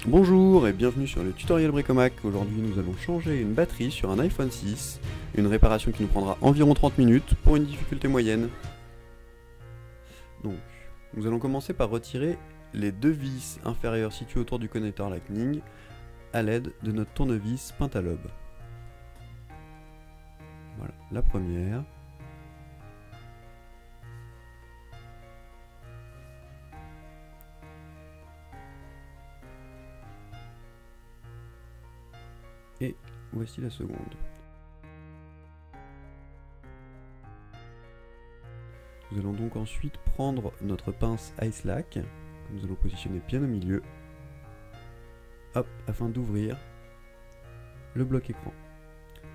Bonjour et bienvenue sur le tutoriel Bricomac. Aujourd'hui nous allons changer une batterie sur un iPhone 6, une réparation qui nous prendra environ 30 minutes pour une difficulté moyenne. Donc nous allons commencer par retirer les deux vis inférieures situées autour du connecteur Lightning à l'aide de notre tournevis Pentalobe. Voilà la première. Et voici la seconde. Nous allons donc ensuite prendre notre pince Ice-Lac, que nous allons positionner bien au milieu, hop, afin d'ouvrir le bloc écran.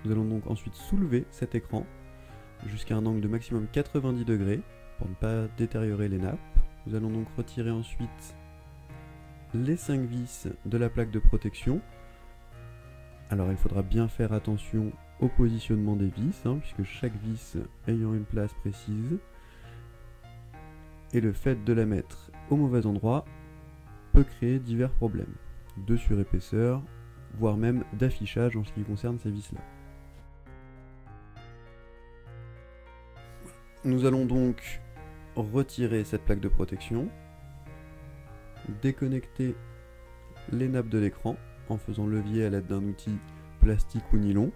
Nous allons donc ensuite soulever cet écran jusqu'à un angle de maximum 90 degrés pour ne pas détériorer les nappes. Nous allons donc retirer ensuite les 5 vis de la plaque de protection. Alors il faudra bien faire attention au positionnement des vis, puisque chaque vis ayant une place précise, et le fait de la mettre au mauvais endroit peut créer divers problèmes, de surépaisseur, voire même d'affichage en ce qui concerne ces vis-là. Nous allons donc retirer cette plaque de protection, déconnecter les nappes de l'écran en faisant levier à l'aide d'un outil plastique ou nylon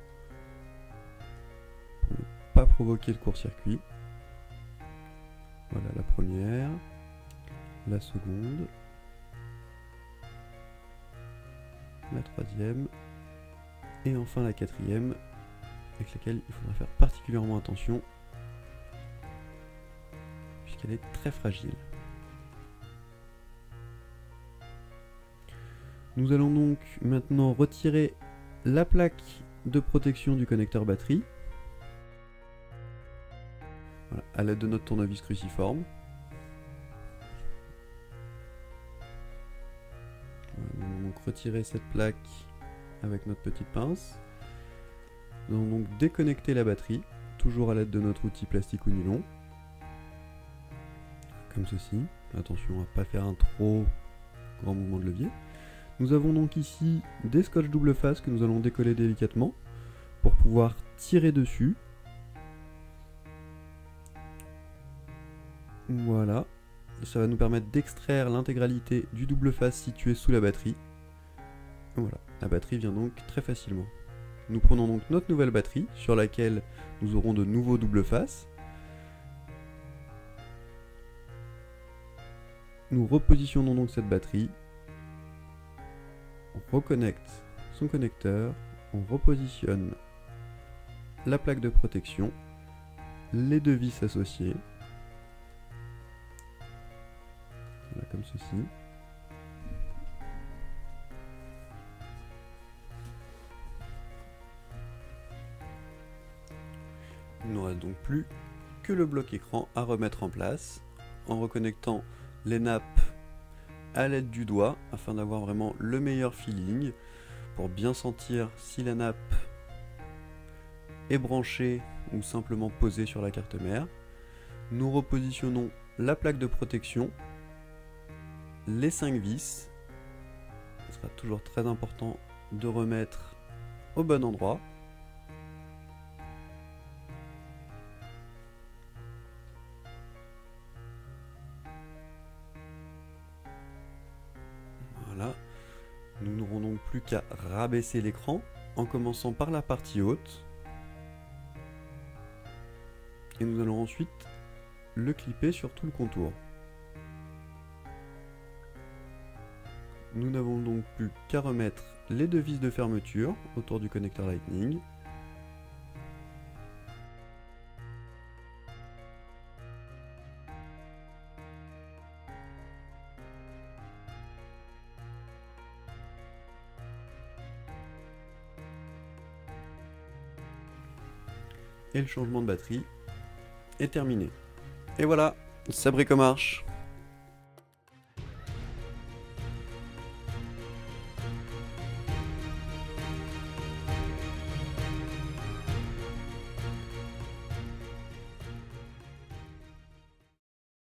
pour ne pas provoquer le court-circuit. Voilà la première, la seconde, la troisième et enfin la quatrième, avec laquelle il faudra faire particulièrement attention puisqu'elle est très fragile. Nous allons donc maintenant retirer la plaque de protection du connecteur batterie, voilà, à l'aide de notre tournevis cruciforme. Voilà, nous allons donc retirer cette plaque avec notre petite pince. Nous allons donc déconnecter la batterie, toujours à l'aide de notre outil plastique ou nylon, comme ceci. Attention à ne pas faire un trop grand mouvement de levier. Nous avons donc ici des scotch double face que nous allons décoller délicatement pour pouvoir tirer dessus. Voilà, ça va nous permettre d'extraire l'intégralité du double face situé sous la batterie. Voilà, la batterie vient donc très facilement. Nous prenons donc notre nouvelle batterie sur laquelle nous aurons de nouveaux double face. Nous repositionnons donc cette batterie. On reconnecte son connecteur, on repositionne la plaque de protection, les deux vis associées, voilà, comme ceci. Il ne nous reste donc plus que le bloc écran à remettre en place en reconnectant les nappes à l'aide du doigt afin d'avoir vraiment le meilleur feeling pour bien sentir si la nappe est branchée ou simplement posée sur la carte mère. Nous repositionnons la plaque de protection, les 5 vis. Il sera toujours très important de remettre au bon endroit. Voilà. Nous n'aurons donc plus qu'à rabaisser l'écran en commençant par la partie haute. Et nous allons ensuite le clipper sur tout le contour. Nous n'avons donc plus qu'à remettre les deux vis de fermeture autour du connecteur Lightning. Et le changement de batterie est terminé. Et voilà, ça bricomarche.